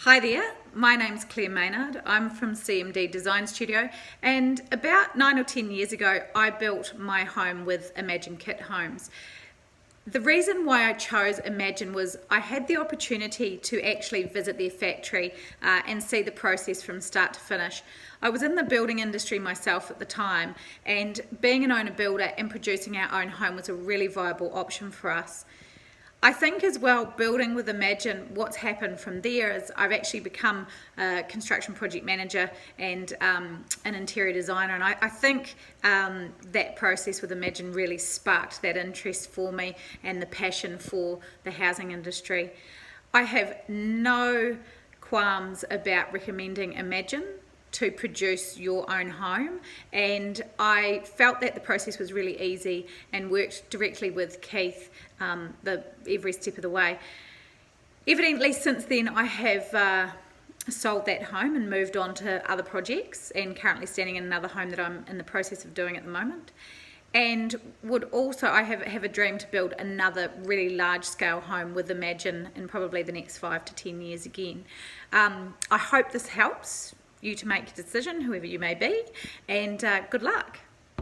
Hi there, my name's Clare Maynard. I'm from CMD Design Studio, and about 9 or 10 years ago I built my home with Imagine Kit Homes. The reason why I chose Imagine was I had the opportunity to actually visit their factory and see the process from start to finish. I was in the building industry myself at the time, and being an owner builder and producing our own home was a really viable option for us. I think as well, building with Imagine, what's happened from there is I've actually become a construction project manager and an interior designer, and I think that process with Imagine really sparked that interest for me and the passion for the housing industry. I have no qualms about recommending Imagine to produce your own home, and I felt that the process was really easy and worked directly with Keith every step of the way. Evidently since then I have sold that home and moved on to other projects, and currently standing in another home that I'm in the process of doing at the moment, and would also I have a dream to build another really large scale home with Imagine in probably the next 5 to 10 years again. I hope this helps you to make a decision, whoever you may be, and good luck.